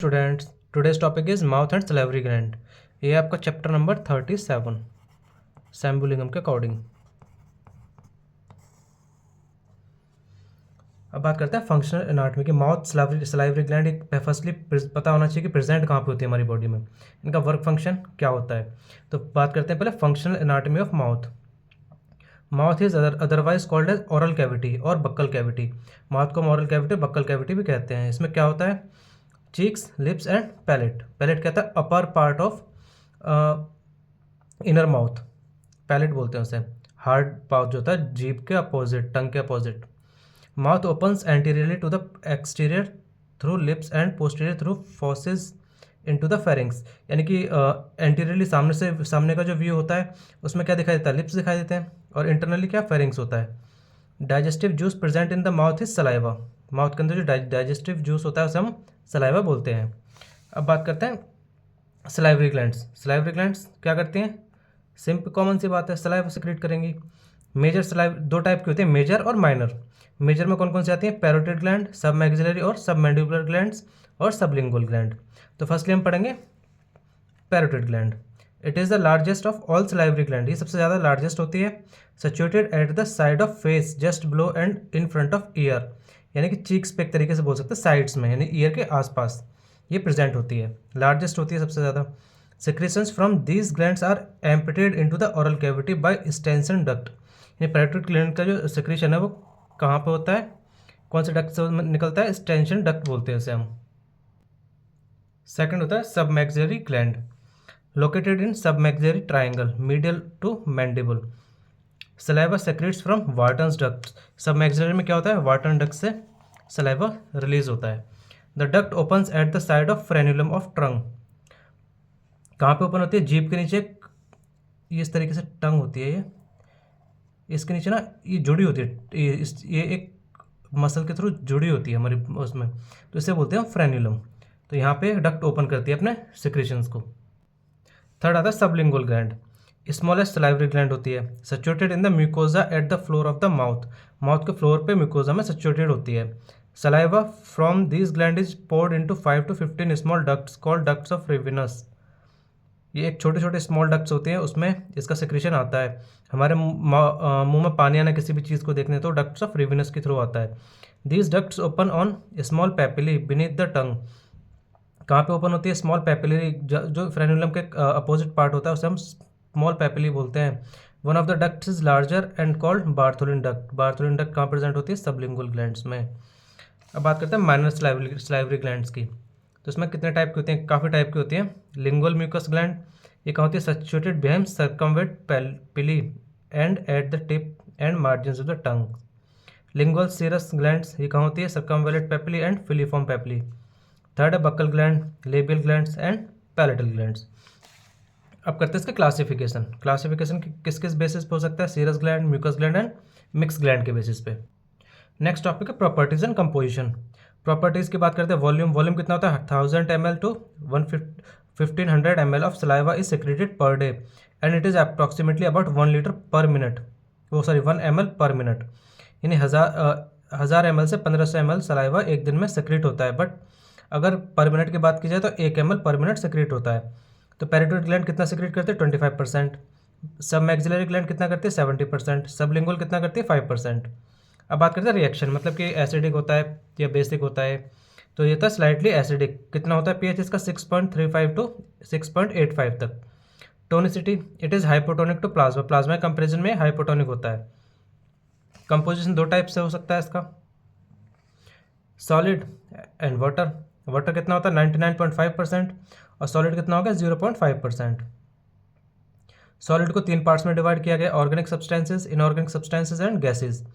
Students, today's topic is mouth and salivary gland. ये आपका chapter number 37 सैम्बुलिंगम के according. अब बात करते हैं फंक्शनल एनाटॉमी की। माउथ सलाइवरी ग्लैंड एक फर्स्टली पता होना चाहिए कि प्रेजेंट कहाँ पे होती है हमारी बॉडी में, इनका वर्क फंक्शन क्या होता है। तो बात करते हैं पहले functional anatomy of mouth. Mouth is otherwise called as oral cavity और बक्कल कैविटी। माउथ को ओरल कैविटी बक्कल कैविटी भी कहते हैं। इसमें क्या होता है, cheeks, lips and palate. Palate कहता है upper part of inner mouth, palate बोलते हैं उसे। हार्ड पाउच जो होता है जीभ के अपोजिट, टंग के opposite. Mouth opens anteriorly to the exterior through lips and posterior through fauces into the pharynx. यानी कि एंटीरियरली सामने का जो व्यू होता है उसमें क्या दिखाई देता है, लिप्स दिखाई देते हैं, और इंटरनली क्या, फेरिंग्स होता है। Digestive juice present in the mouth is saliva. Mouth के अंदर जो डाइजेस्टिव जूस होता है उसे हम सलाइवा बोलते हैं। अब बात करते हैं सलाइवरी ग्लैंड्स। सलाइवरी ग्लैंड्स क्या करती हैं, सिंपल कॉमन सी बात है, सलाइवा सेक्रेट करेंगी। मेजर सलाइव दो टाइप की होती है, मेजर और माइनर। मेजर में कौन कौन सी आती हैं, पैरोटिड ग्लैंड, सब मैक्सिलरी और सब मैंडिबुलर ग्लैंड्स और सबलिंगुअल ग्लैंड। तो फर्स्टली हम पढ़ेंगे parotid gland. It is the largest of all salivary gland. ये सबसे ज़्यादा लार्जेस्ट होती है। Situated at the side of face just below and in front of year. यानी कि चीक्स पे एक तरीके से बोल सकते हैं, साइड्स में, यानी ईयर के आसपास ये प्रेजेंट होती है, लार्जेस्ट होती है सबसे ज़्यादा। Secretions from these glands are emptied into the oral cavity by extension duct। यानी पैरोटिड ग्लैंड का जो सेक्रेशन है वो कहाँ पे होता है, कौन से डक्ट से निकलता है, एक्सटेंशन डक्ट बोलते हैं उसे हम। सेकंड होता है सब maxillary gland, located in sub maxillary triangle medial to mandible. Saliva secretes from Wharton's duct. Sub maxillary में क्या होता है, वार्टन डक्ट से सलाइवा रिलीज होता है। The duct opens at the side of frenulum of tongue. कहाँ पे open होती है, जीभ के नीचे ये इस तरीके से टंग होती है, ये इसके नीचे ना ये जुड़ी होती है, ये एक मसल के थ्रू जुड़ी होती है हमारी उसमें, तो इसे बोलते हैं फ्रेन्यूलम। तो यहाँ पे डक्ट ओपन करती है अपने सिक्रेशंस को। थर्ड आता है sublingual gland, smallest salivary gland होती है। Situated in the mucosa at the floor of the mouth. Mouth के फ्लोर पे म्यूकोजा में सिचुएटेड होती है। Saliva from this gland is poured into 5 to 15 small ducts called ducts of Rivinus. ये एक छोटे छोटे स्मॉल डक्ट्स होते हैं, उसमें इसका सिक्रेशन आता है। हमारे मुंह में पानी आना किसी भी चीज़ को देखने तो डक्ट्स ऑफ रेविनस के थ्रू आता है। These ducts open on small papillae beneath the tongue. कहाँ पे ओपन होती है, स्मॉल पैपिलरी, जो फ्रेन्यूलम के अपोजिट पार्ट होता है उसे हम स्मॉल पैपिली बोलते हैं। One of the ducts is larger and called Bartholin duct. Bartholin duct कहाँ प्रेजेंट होती है, सबलिंगुअल ग्लैंड्स में। अब बात करते हैं माइनर सलाइवरी ग्लैंड्स की। तो इसमें कितने टाइप की होती हैं, काफ़ी टाइप की होती हैं। लिंगुअल म्यूकस ग्लैंड, ये कहाँ होती है, situated behind circumvallate papillae and at the tip and margins of the tongue. Lingual serous glands, ये कहाँ होती है, circumvallate papillae and filiform papillae. Third है buccal gland, labial glands and palatal glands. अब करते हैं इसके क्लासिफिकेशन। क्लासिफिकेशन किस किस बेसिस पे हो सकता है, serous gland, mucous gland and mix gland के बेसिस पे। नेक्स्ट टॉपिक है प्रॉपर्टीज एंड कंपोजिशन। प्रॉपर्टीज की बात करते हैं, वॉल्यूम। वॉल्यूम कितना होता है, 1000 ml to 1500 ml of saliva is secreted per day and it is approximately about 1 litre पर मिनट, 1 ml पर मिनट। यानी 1000 ml से 1500 ml सलाइवा एक दिन में सेक्रेट होता है, बट अगर पर मिनट की बात की जाए तो 1 ml पर मिनट सेक्रेट होता है। तो पैरोटिड ग्लैंड कितना सेक्रेट करते हैं, 25%। सब मैक्सिलरी ग्लैंड कितना करती है, 70%। सबलिंगुअल कितना करती है, 5%। अब बात करते हैं रिएक्शन, मतलब कि एसिडिक होता है या बेसिक होता है। तो ये था स्लाइटली एसिडिक। कितना होता है पीएच इसका, 6.35 to 6.85 तक। Tonicity, it is hypotonic to plasma. Plasma comparison में हाइपोटोनिक होता है। कंपोजिशन दो टाइप से हो सकता है इसका, सॉलिड एंड वाटर। वाटर कितना होता है, 99.5%, और सॉलिड कितना होगा, 0.5%। सॉलिड को 3 पार्ट्स में डिवाइड किया गया, organic substances, inorganic substances and gases.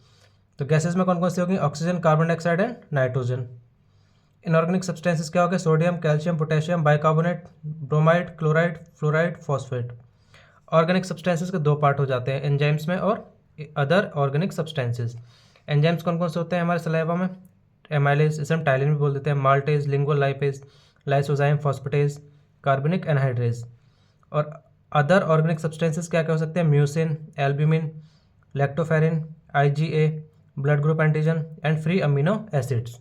तो गैसेज में कौन कौन सी होगी, oxygen, carbon dioxide and nitrogen. Inorganic substances क्या हो गया, sodium, calcium, potassium, bicarbonate, bromide, chloride, fluoride, phosphate. Organic substances के दो पार्ट हो जाते हैं, एंजाइम्स में और अदर ऑर्गेनिक सब्सटेंसेज। एंजाइम्स कौन कौन से होते हैं हमारे सलाइवा में, एमाइलेज, इसे हम टाइलिन भी बोल देते हैं, maltase, lingual lipase, lysozyme, phosphatase, carbonic anhydrase. और अदर ऑर्गेनिक सब्सटेंसेज क्या क्या हो सकते हैं, mucin, albumin, lactoferrin, IgA, blood group antigen and free amino acids.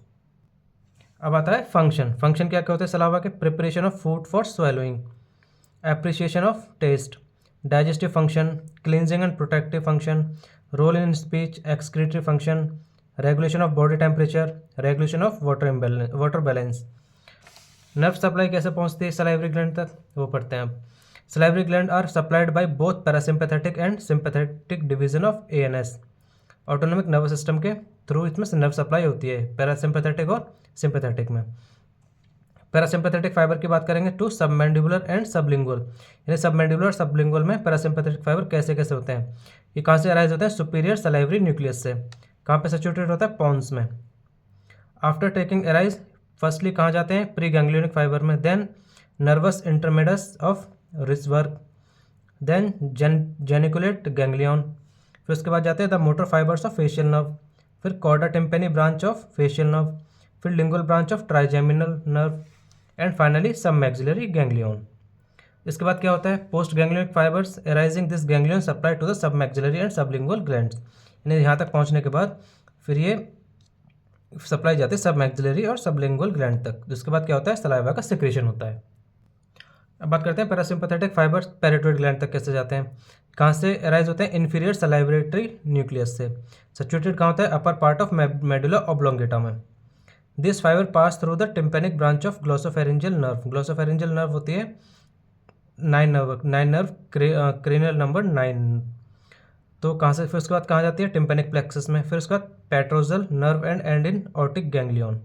अब आता है फंक्शन। फंक्शन क्या क्या होते हैं सलावा के? Preparation of food for swallowing, appreciation of taste, digestive function, cleansing and protective function, role in speech, excretory function, regulation of body temperature, regulation of water balance. Nerve supply कैसे पहुंचती है salivary gland तक, वो पढ़ते हैं अब। Salivary gland are supplied by both parasympathetic and sympathetic division of ANS. Autonomic nervous system के through इसमें नर्व सप्लाई होती है, पैरासिम्पैथेटिक और सिंपैथेटिक में। पैरासिम्पैथेटिक फाइबर की बात करेंगे टू सबमैंडिबुलर एंड सबलिंगुअल, यानी सबमैंडिबुलर और सबलिंगुअल में पैरासिम्पैथेटिक फाइबर कैसे कैसे होते हैं। ये कहाँ से अराइज होते हैं? सुपीरियर सलाइवरी न्यूक्लियस से। कहाँ पे सिचुएटेड होता है? पॉन्स में। आफ्टर टेकिंग अराइज फर्स्टली कहाँ जाते हैं? प्री गैंग्लियोनिक फाइबर में, then nervus intermedius of Wrisberg, then geniculate ganglion, फिर उसके बाद जाते हैं the motor fibres of facial nerve, फिर chorda tympani branch of facial nerve, फिर lingual branch of trigeminal nerve, and finally sub maxillary ganglion. इसके बाद क्या होता है? Post ganglionic fibres arising this ganglion supply to the sub maxillary and sublingual glands, यानी यहाँ तक पहुँचने के बाद फिर ये सप्लाई जाती है सब मैक्सिलरी और सबलिंगुअल ग्लैंड तक, जिसके बाद क्या होता है? सलाइवा का सिक्रेशन होता है। अब बात करते हैं पैरासिम्पैथेटिक फाइबर्स पैराटाइड ग्लैंड तक कैसे जाते हैं। कहाँ से अराइज होते हैं? इन्फीरियर सलाइवरेटरी न्यूक्लियस से। सिचुएटेड कहाँ होता है? Upper part of medulla oblongata में। This fibre pass through the tympanic branch of glossopharyngeal nerve. Glossopharyngeal nerve होती है 9 नर्व, क्रेनियल नंबर 9। तो कहाँ से? फिर उसके बाद कहाँ जाती है? टिम्पेनिक प्लेक्सस में। फिर उसके बाद petrosal nerve and in aortic ganglion.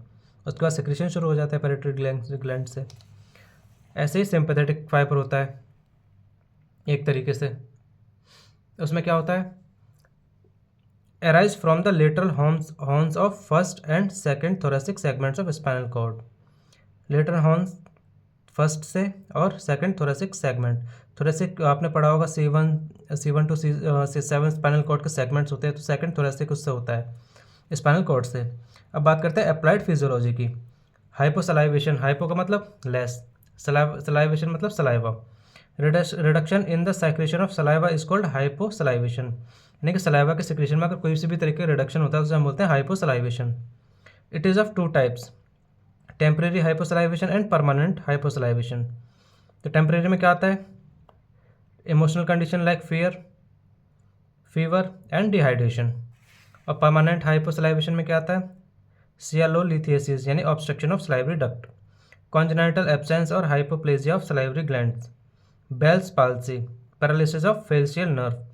उसके बाद सिक्रेशन शुरू हो जाता है पैराटाइड ग्लैंड से। ऐसे ही सिंपैथेटिक फाइबर होता है एक तरीके से। उसमें क्या होता है? Arise from the lateral horns of first and second thoracic segments of spinal cord. Lateral horns first से और सेकंड थोरेसिक सेगमेंट। थोरेसिक आपने पढ़ा होगा C1 to C7 spinal cord के सेगमेंट्स होते हैं, तो सेकंड थोरेसिक उससे होता है स्पाइनल कॉर्ड से। अब बात करते हैं अप्लाइड फिजियोलॉजी की। हाइपोसलाइवेशन, हाइपो का मतलब लेस, सलाइवेशन मतलब saliva. Reduction in the secretion of saliva is called hyposalivation, यानी कि सलाइवा के सिक्रेशन में अगर कोई सी भी तरीके का रिडक्शन होता है तो हम बोलते हैं hyposalivation. It is of 2 types, temporary hyposalivation and permanent hyposalivation. तो टेम्परेरी में क्या आता है? Emotional condition like fear, fever and dehydration. और परमानेंट हाइपोसलाइवेशन में क्या आता है? सियालोलिथियासिस यानी obstruction of salivary duct, congenital absence और hypoplasia of salivary glands, Bell's palsy, paralysis of facial nerve.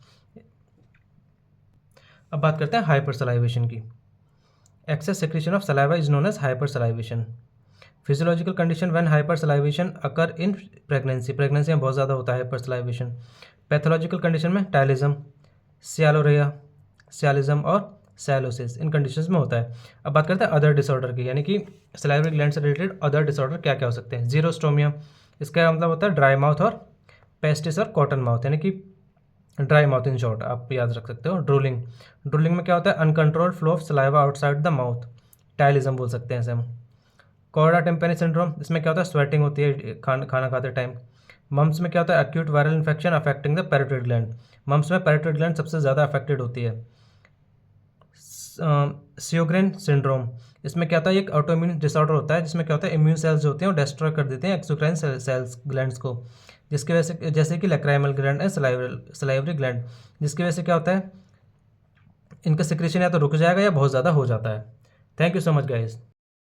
अब बात करते हैं हाइपरसलाइवेशन की। Excess secretion of saliva is known as hypersalivation. Physiological condition when hypersalivation occur in pregnancy, pregnancy में बहुत ज़्यादा होता है हाइपरसलाइवेशन। पैथोलॉजिकल कंडीशन में टाइलिज्म, सियालोरिया, सियालिज्म और सैलोसिस, इन कंडीशंस में होता है। अब बात करते हैं अदर डिसऑर्डर की, यानी कि सलाइवरी ग्लैंड से रिलेटेड अदर डिसऑर्डर क्या क्या हो सकते हैं। जीरोस्टोमिया, इसका मतलब होता है ड्राई माउथ और पेस्टिस और कॉटन माउथ, यानी कि ड्राई माउथ इन शॉर्ट, आप याद रख सकते हो। ड्रूलिंग, ड्रूलिंग में क्या होता है? Uncontrolled flow of saliva outside the mouth, ptyalism बोल सकते हैं इसे हम। कॉर्डा टिम्पेनी सिंड्रोम, इसमें क्या होता है? स्वेटिंग होती है खाना खाते टाइम। मम्स में क्या होता है? Acute viral infection affecting the parotid gland, mumps में पैराटाइड ग्लैंड सबसे ज़्यादा अफेक्टेड होती है। सियोग्रेन सिंड्रोम, इसमें क्या होता है? एक ऑटोइम्यून डिसऑर्डर होता है जिसमें क्या होता है? इम्यून सेल्स जो होते हैं वो डिस्ट्रॉय कर देते हैं एक्सोक्राइन सेल्स ग्लैंड्स को, जिसकी वजह से, जैसे कि lacrimal gland and salivary gland, जिसकी वजह से क्या होता है? इनका सिक्रेशन या तो रुक जाएगा या बहुत ज़्यादा हो जाता है। Thank you so much guys.